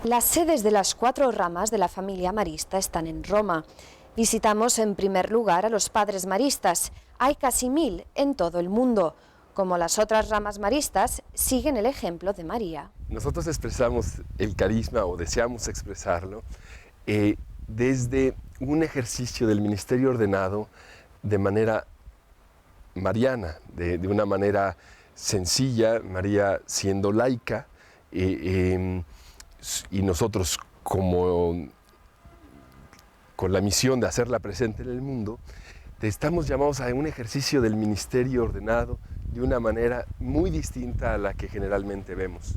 Las sedes de las 4 ramas de la familia marista están en Roma. Visitamos en primer lugar a los padres maristas. Hay casi 1000 en todo el mundo. Como las otras ramas maristas, siguen el ejemplo de María. Nosotros expresamos el carisma, o deseamos expresarlo, desde un ejercicio del ministerio ordenado de manera mariana, de una manera sencilla, María siendo laica, y nosotros con la misión de hacerla presente en el mundo, estamos llamados a un ejercicio del ministerio ordenado de una manera muy distinta a la que generalmente vemos.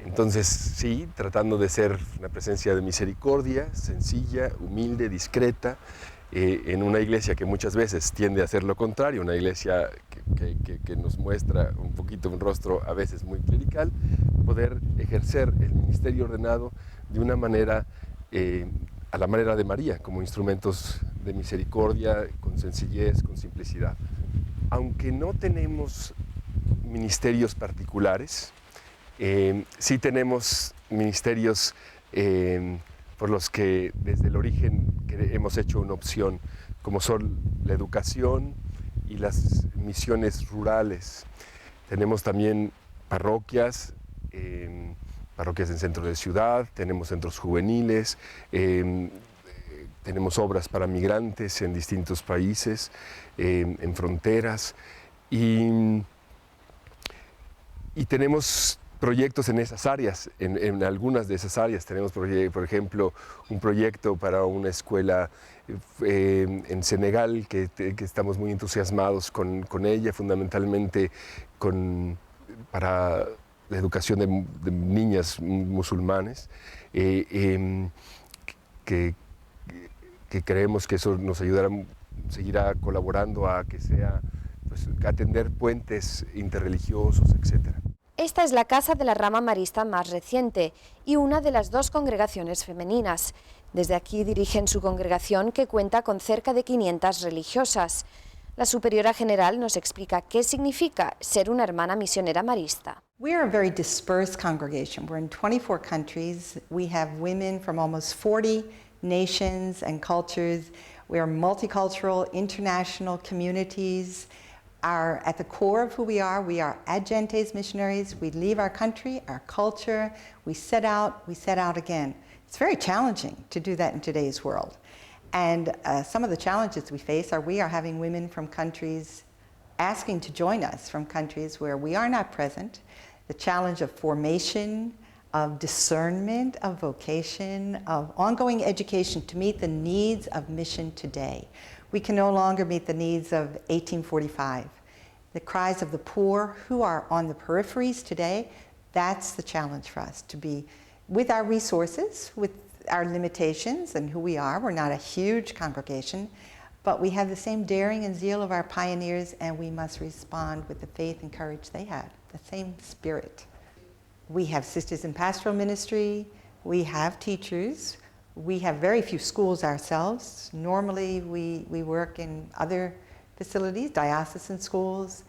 Entonces, sí, tratando de ser una presencia de misericordia, sencilla, humilde, discreta, en una iglesia que muchas veces tiende a hacer lo contrario, una iglesia que nos muestra un poquito un rostro a veces muy clerical, poder ejercer el ministerio ordenado de una manera, a la manera de María, como instrumentos de misericordia, con sencillez, con simplicidad. Aunque no tenemos ministerios particulares, sí tenemos ministerios por los que desde el origen hemos hecho una opción, como son la educación y las misiones rurales. Tenemos también parroquias, parroquias en centro de ciudad, tenemos centros juveniles, tenemos obras para migrantes en distintos países, en fronteras, y tenemos proyectos en esas áreas, en algunas de esas áreas. Tenemos, por ejemplo, un proyecto para una escuela en Senegal que estamos muy entusiasmados con ella, fundamentalmente para la educación de niñas musulmanes, que creemos que eso nos ayudará, seguirá colaborando a que sea, pues, atender puentes interreligiosos, etc. Esta es la casa de la rama marista más reciente y una de las 2 congregaciones femeninas. Desde aquí dirigen su congregación, que cuenta con cerca de 500 religiosas. La superiora general nos explica qué significa ser una hermana misionera marista. We are a very dispersed congregation. We're in 24 countries. We have women from almost 40 nations and cultures. We are multicultural, international communities. At the core of who we are ad gentes missionaries. We leave our country, our culture, we set out again. It's very challenging to do that in today's world. And some of the challenges we face we are having women from countries asking to join us from countries where we are not present. The challenge of formation, of discernment, of vocation, of ongoing education to meet the needs of mission today. We can no longer meet the needs of 1845. The cries of the poor who are on the peripheries today, that's the challenge for us, to be with our resources, with our limitations and who we are. We're not a huge congregation, but we have the same daring and zeal of our pioneers, and we must respond with the faith and courage they had, the same spirit. We have sisters in pastoral ministry, we have teachers, we have very few schools ourselves. Normally we work in other facilities, diocesan schools.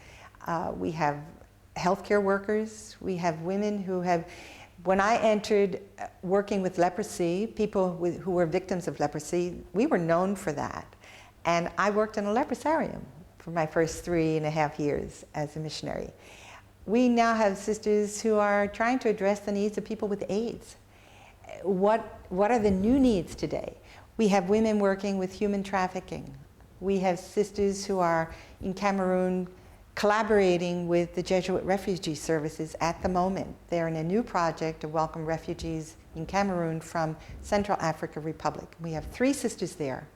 We have healthcare workers. We have women who have, when I entered working with leprosy, people who were victims of leprosy, we were known for that. And I worked in a leprosarium for my first 3.5 years as a missionary. We now have sisters who are trying to address the needs of people with AIDS. What are the new needs today? We have women working with human trafficking. We have sisters who are in Cameroon collaborating with the Jesuit refugee services at the moment. They're in a new project to welcome refugees in Cameroon from Central African Republic. We have 3 sisters there.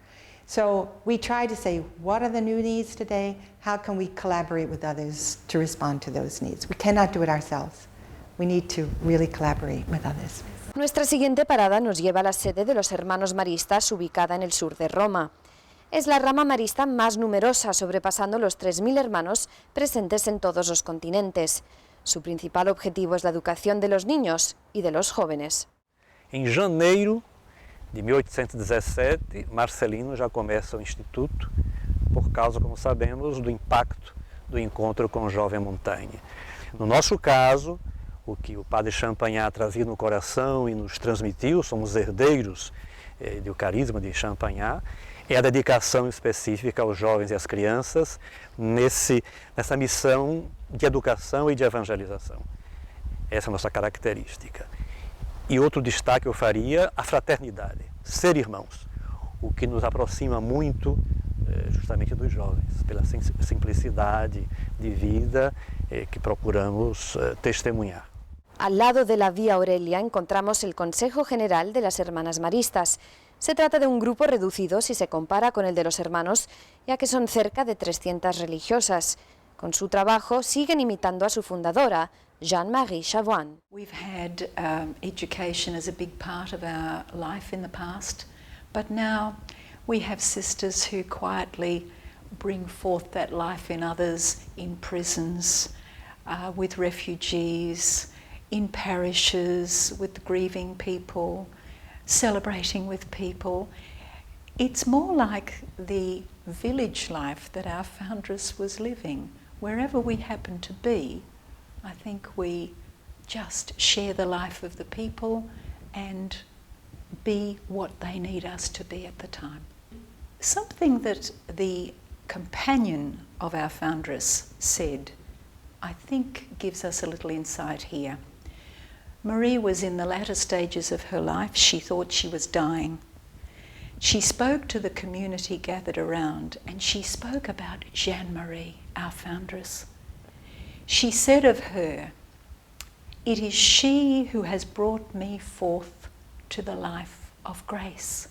So we try to say, what are the new needs today? How can we collaborate with others to respond to those needs? We cannot do it ourselves. We need to really collaborate with others. Nuestra siguiente parada nos lleva a la sede de los hermanos maristas, ubicada en el sur de Roma. Es la rama marista más numerosa, sobrepasando los 3000 hermanos presentes en todos los continentes. Su principal objetivo es la educación de los niños y de los jóvenes. Em janeiro de 1817, Marcelino já começa o Instituto por causa, como sabemos, do impacto do encontro com o jovem montanha. No nosso caso, o que o padre Champagnat trazia no coração e nos transmitiu, somos herdeiros do carisma de Champagnat, é a dedicação específica aos jovens e às crianças nessa missão de educação e de evangelização. Essa é a nossa característica. E outro destaque eu faria, a fraternidade, ser irmãos, o que nos aproxima muito justamente dos jovens, pela simplicidade de vida que procuramos testemunhar. Al lado de la Vía Aurelia encontramos el Consejo General de las Hermanas Maristas. Se trata de un grupo reducido si se compara con el de los hermanos, ya que son cerca de 300 religiosas. Con su trabajo siguen imitando a su fundadora, Jeanne-Marie Chavoine. We've had education as a big part of our life in the past, but now we have sisters who quietly bring forth that life in others, in prisons, with refugees, in parishes, with grieving people, celebrating with people. It's more like the village life that our foundress was living. Wherever we happen to be, I think we just share the life of the people and be what they need us to be at the time. Something that the companion of our foundress said, I think gives us a little insight here. Marie was in the latter stages of her life. She thought she was dying. She spoke to the community gathered around, and she spoke about Jeanne-Marie, our foundress. She said of her, "It is she who has brought me forth to the life of grace."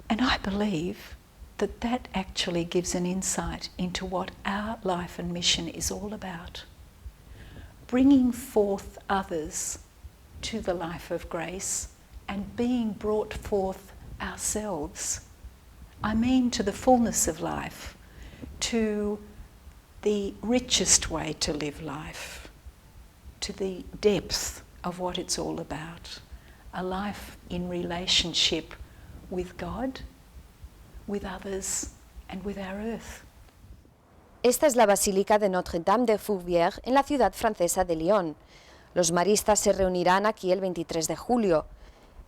And I believe that that actually gives an insight into what our life and mission is all about. Bringing forth others to the life of grace and being brought forth ourselves. I mean to the fullness of life, to the richest way to live life, to the depth of what it's all about. A life in relationship with God, with others, and with our earth. Esta es la Basílica de Notre-Dame de Fourvière en la ciudad francesa de Lyon. Los maristas se reunirán aquí el 23 de julio.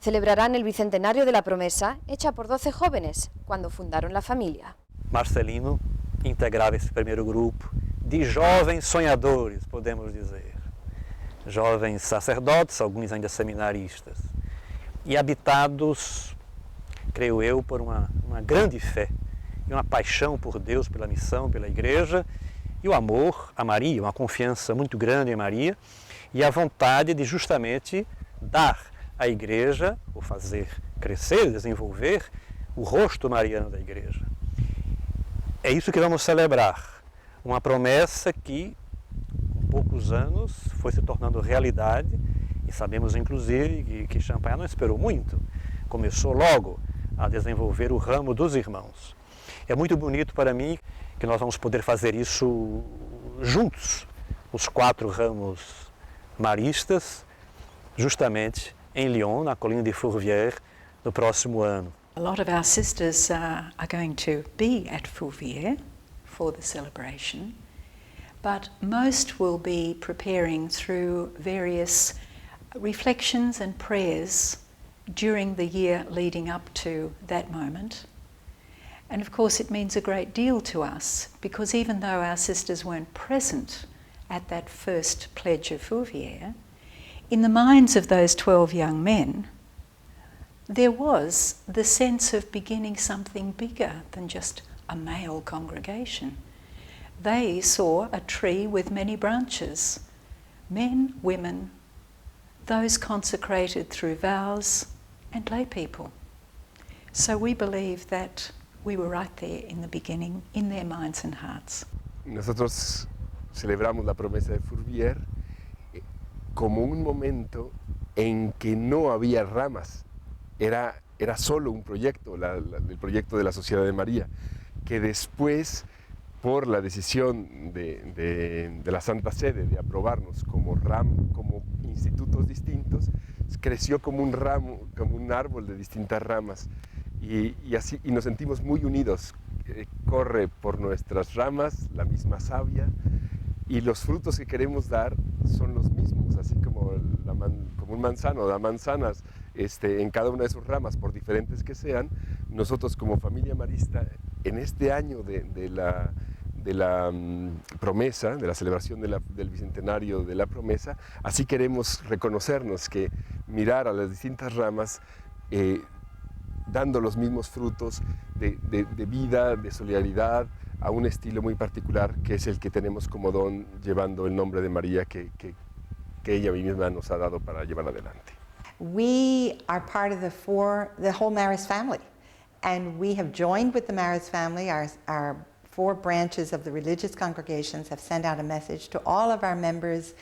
Celebrarán el bicentenario de la promesa hecha por 12 jóvenes cuando fundaron la familia. Marcelino integrava esse primeiro grupo de jovens sonhadores, podemos dizer. Jovens sacerdotes, alguns ainda seminaristas, e habitados, creio eu, por uma grande fé e uma paixão por Deus, pela missão, pela igreja, e o amor a Maria, uma confiança muito grande em Maria, e a vontade de justamente dar à igreja, ou fazer crescer, desenvolver o rosto mariano da igreja. É isso que vamos celebrar, uma promessa que, com poucos anos, foi se tornando realidade, e sabemos, inclusive, que Champagnat não esperou muito, começou logo a desenvolver o ramo dos irmãos. É muito bonito para mim que nós vamos poder fazer isso juntos, os 4 ramos maristas, justamente em Lyon, na colina de Fourvière, no próximo ano. A lot of our sisters are going to be at Fourvière for the celebration, but most will be preparing through various reflections and prayers during the year leading up to that moment. And of course it means a great deal to us, because even though our sisters weren't present at that first pledge of Fourvière, in the minds of those 12 young men, there was the sense of beginning something bigger than just a male congregation. They saw a tree with many branches, men, women, those consecrated through vows, and lay people. So we believe that we were right there in the beginning, in their minds and hearts. Nosotros celebramos la promesa de Fourvière como un momento en que no había ramas. Era solo un proyecto, el proyecto de la Sociedad de María, que después por la decisión de la Santa Sede de aprobarnos como institutos distintos, creció como un ramo, como un árbol de distintas ramas y nos sentimos muy unidos. Corre por nuestras ramas la misma savia y los frutos que queremos dar son los mismos, así como un manzano da manzanas en cada una de sus ramas, por diferentes que sean. Nosotros como familia marista, en este año de la promesa, de la celebración del bicentenario de la promesa, así queremos reconocernos, que mirar a las distintas ramas dando los mismos frutos de vida, de solidaridad, a un estilo muy particular que es el que tenemos como don, llevando el nombre de María que ella misma nos ha dado para llevar adelante. We are part of the whole Marist family, and we have joined with the Marist family. Our 4 branches of the religious congregations have sent out a message to all of our members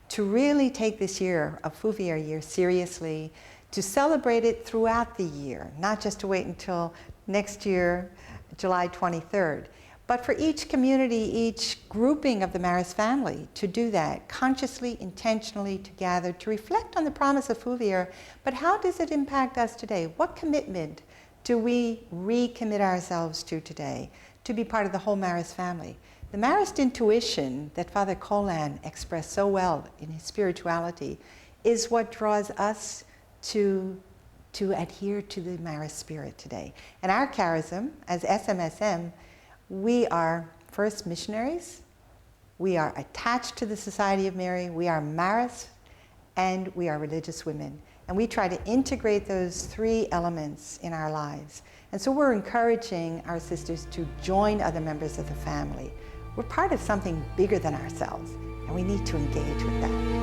to really take this year, a Fourvière year, seriously, to celebrate it throughout the year, not just to wait until next year, July 23rd. But for each community, each grouping of the Marist family to do that, consciously, intentionally, to gather, to reflect on the promise of Fourvière, but how does it impact us today? What commitment do we recommit ourselves to today to be part of the whole Marist family? The Marist intuition that Father Colin expressed so well in his spirituality is what draws us to adhere to the Marist spirit today. And our charism, as SMSM, we are first missionaries, we are attached to the Society of Mary, we are Marists, and we are religious women. And we try to integrate those 3 elements in our lives. And so we're encouraging our sisters to join other members of the family. We're part of something bigger than ourselves, and we need to engage with that.